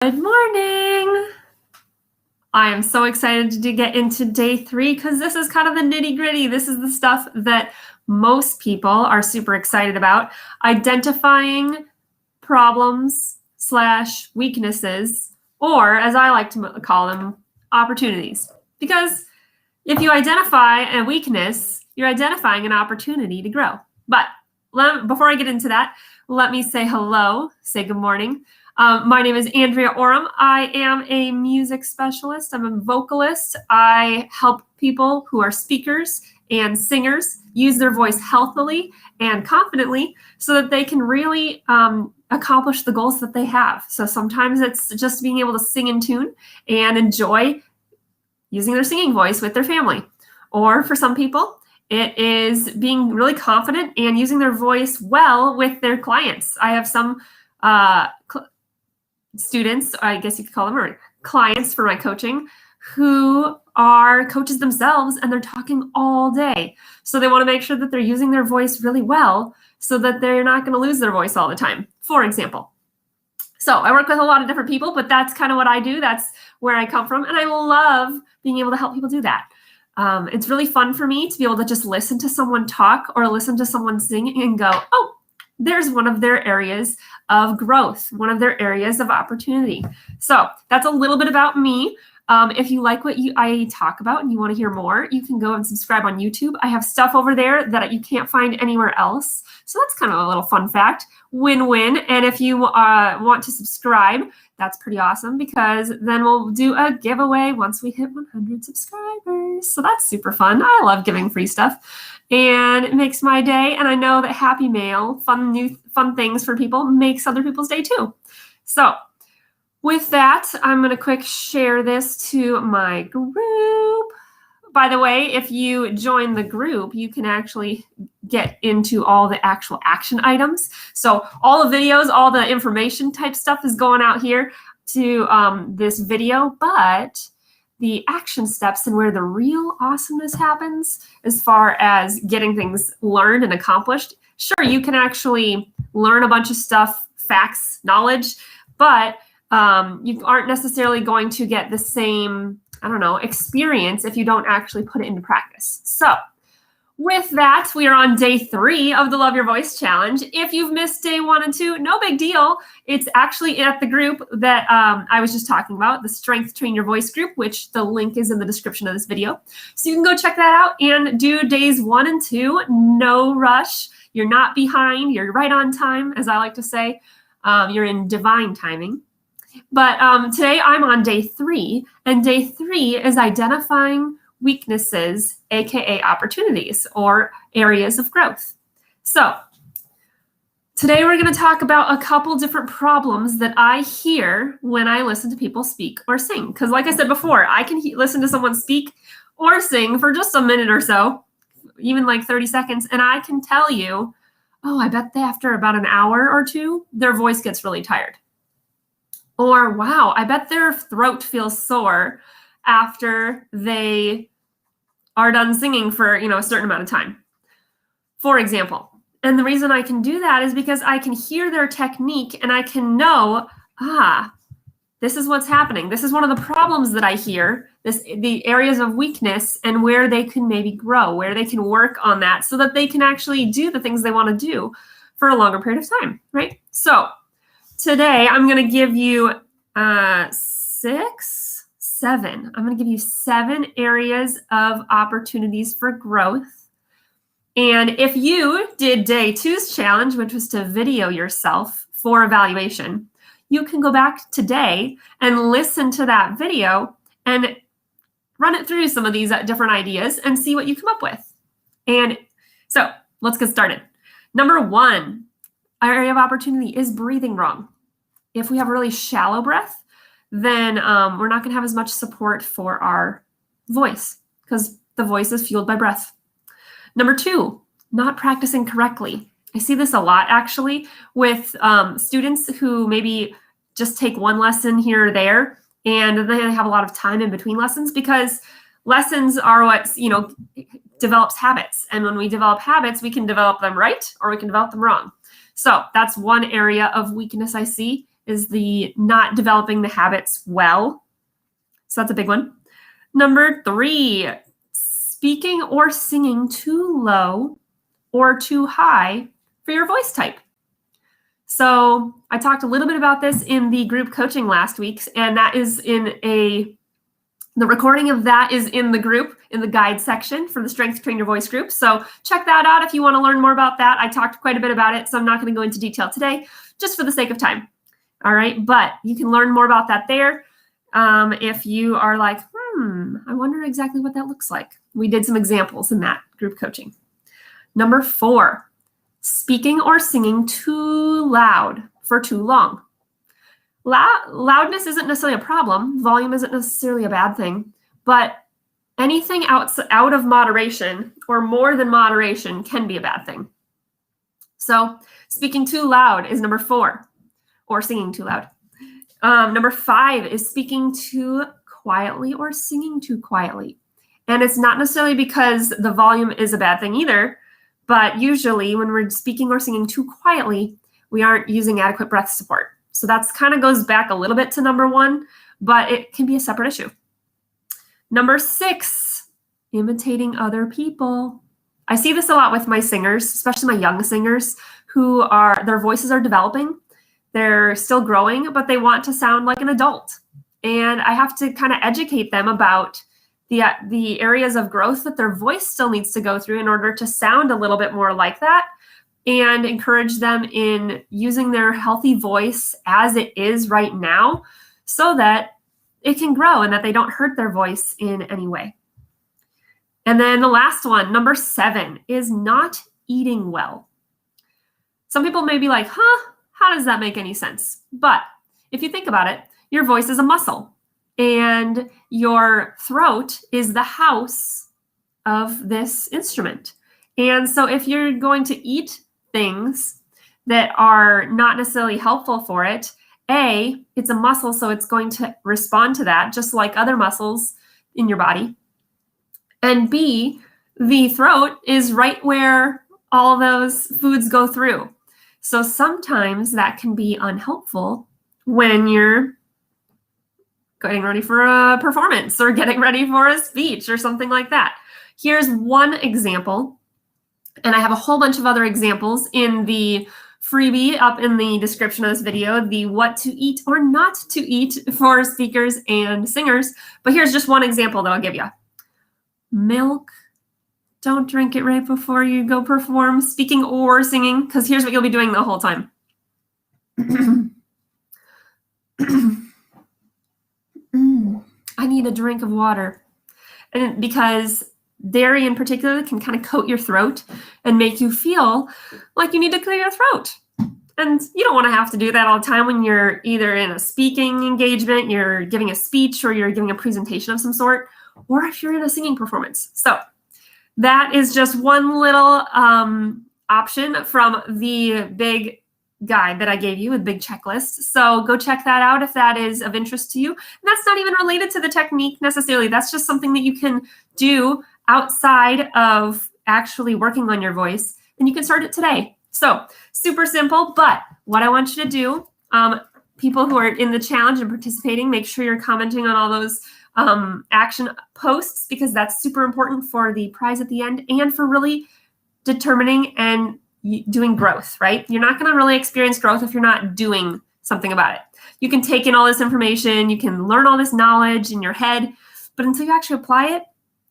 Good morning. I am so excited to get into day 3 because this is kind of the nitty gritty. This is the stuff that most people are super excited about. Identifying problems / weaknesses, or as I like to call them, opportunities. Because if you identify a weakness, you're identifying an opportunity to grow. But before I get into that, let me say hello, say good morning. My name is Andrea Orem. I am a music specialist. I'm a vocalist. I help people who are speakers and singers use their voice healthily and confidently so that they can really accomplish the goals that they have. So sometimes it's just being able to sing in tune and enjoy using their singing voice with their family. Or for some people, it is being really confident and using their voice well with their clients. I have some students, I guess you could call them, or clients for my coaching, who are coaches themselves and they're talking all day. So they want to make sure that they're using their voice really well so that they're not going to lose their voice all the time, for example. So I work with a lot of different people, but that's kind of what I do. That's where I come from. And I love being able to help people do that. It's really fun for me to be able to just listen to someone talk or listen to someone sing and go, oh, there's one of their areas of growth, one of their areas of opportunity. So that's a little bit about me. If you like what I talk about and you want to hear more, you can go and subscribe on YouTube. I have stuff over there that you can't find anywhere else. So that's kind of a little fun fact, win-win. And if you want to subscribe, that's pretty awesome because then we'll do a giveaway once we hit 100 subscribers. So that's super fun. I love giving free stuff and it makes my day. And I know that Happy Mail, fun things for people, makes other people's day too. So with that, I'm going to quick share this to my group. By the way, if you join the group, you can actually get into all the actual action items. So all the videos, all the information type stuff is going out here to this video, but the action steps and where the real awesomeness happens as far as getting things learned and accomplished. Sure, you can actually learn a bunch of stuff, facts, knowledge, but you aren't necessarily going to get the same, experience if you don't actually put it into practice. So with that, we are on day 3 of the Love Your Voice Challenge. If you've missed day 1 and 2, no big deal. It's actually at the group that I was just talking about, the Strength Train Your Voice group, which the link is in the description of this video. So you can go check that out and do days 1 and 2. No rush. You're not behind. You're right on time, as I like to say. You're in divine timing. But today I'm on day 3, and day 3 is identifying weaknesses, aka opportunities or areas of growth. So today we're going to talk about a couple different problems that I hear when I listen to people speak or sing. Because like I said before, I can listen to someone speak or sing for just a minute or so, even like 30 seconds, and I can tell you, oh, I bet after about an hour or 2, their voice gets really tired. Or, wow, I bet their throat feels sore after they are done singing for, a certain amount of time, for example. And the reason I can do that is because I can hear their technique and I can know, this is what's happening. This is one of the problems that I hear, the areas of weakness and where they can maybe grow, where they can work on that so that they can actually do the things they want to do for a longer period of time, right? So today, I'm going to give you 7. I'm going to give you 7 areas of opportunities for growth. And if you did day 2's challenge, which was to video yourself for evaluation, you can go back today and listen to that video and run it through some of these different ideas and see what you come up with. And so let's get started. Number 1. Area of opportunity is breathing wrong. If we have a really shallow breath, then we're not going to have as much support for our voice because the voice is fueled by breath. Number 2, not practicing correctly. I see this a lot actually with students who maybe just take one lesson here or there and they have a lot of time in between lessons because lessons are what, develops habits. And when we develop habits, we can develop them right or we can develop them wrong. So that's one area of weakness I see is the not developing the habits well. So that's a big one. Number 3, speaking or singing too low or too high for your voice type. So I talked a little bit about this in the group coaching last week, and that is the recording of that is in the group, in the guide section for the Strength Train Your Voice group. So check that out if you want to learn more about that. I talked quite a bit about it, so I'm not going to go into detail today, just for the sake of time. All right, but you can learn more about that there. If you are like, I wonder exactly what that looks like. We did some examples in that group coaching. Number 4, speaking or singing too loud for too long. Loudness isn't necessarily a problem. Volume isn't necessarily a bad thing, but anything out of moderation or more than moderation can be a bad thing. So speaking too loud is number 4, or singing too loud. Number 5 is speaking too quietly or singing too quietly. And it's not necessarily because the volume is a bad thing either, but usually when we're speaking or singing too quietly, we aren't using adequate breath support. So that's kind of goes back a little bit to number 1, but it can be a separate issue. Number 6, imitating other people. I see this a lot with my singers, especially my young singers who their voices are developing. They're still growing, but they want to sound like an adult. And I have to kind of educate them about the areas of growth that their voice still needs to go through in order to sound a little bit more like that, and encourage them in using their healthy voice as it is right now so that it can grow and that they don't hurt their voice in any way. And then the last one, number 7, is not eating well. Some people may be like, how does that make any sense? But if you think about it, your voice is a muscle and your throat is the house of this instrument. And so if you're going to eat things that are not necessarily helpful for it, A, it's a muscle, so it's going to respond to that just like other muscles in your body. And B, the throat is right where all those foods go through. So sometimes that can be unhelpful when you're getting ready for a performance or getting ready for a speech or something like that. Here's one example, and I have a whole bunch of other examples in the freebie up in the description of this video, the what to eat or not to eat for speakers and singers. But here's just one example that I'll give you. Milk. Don't drink it right before you go perform, speaking or singing, because here's what you'll be doing the whole time. I need a drink of water. And because dairy in particular can kind of coat your throat and make you feel like you need to clear your throat. And you don't want to have to do that all the time when you're either in a speaking engagement, you're giving a speech, or you're giving a presentation of some sort, or if you're in a singing performance. So that is just one little option from the big guide that I gave you with big checklist. So go check that out if that is of interest to you. And that's not even related to the technique necessarily. That's just something that you can do outside of actually working on your voice. And you can start it today. So super simple, but what I want you to do, people who are in the challenge and participating, make sure you're commenting on all those action posts, because that's super important for the prize at the end and for really determining and doing growth, right? You're not going to really experience growth if you're not doing something about it. You can take in all this information, you can learn all this knowledge in your head, but until you actually apply it,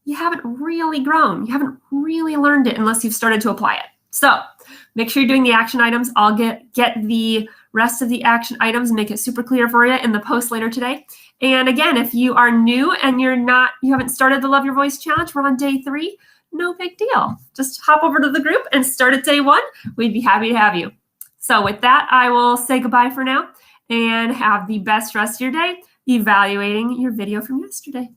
you haven't really grown. You haven't really learned it unless you've started to apply it. So make sure you're doing the action items. I'll get the rest of the action items and make it super clear for you in the post later today. And again, if you are new and you haven't started the Love Your Voice Challenge, we're on day 3. No big deal. Just hop over to the group and start at day 1. We'd be happy to have you. So with that, I will say goodbye for now and have the best rest of your day evaluating your video from yesterday.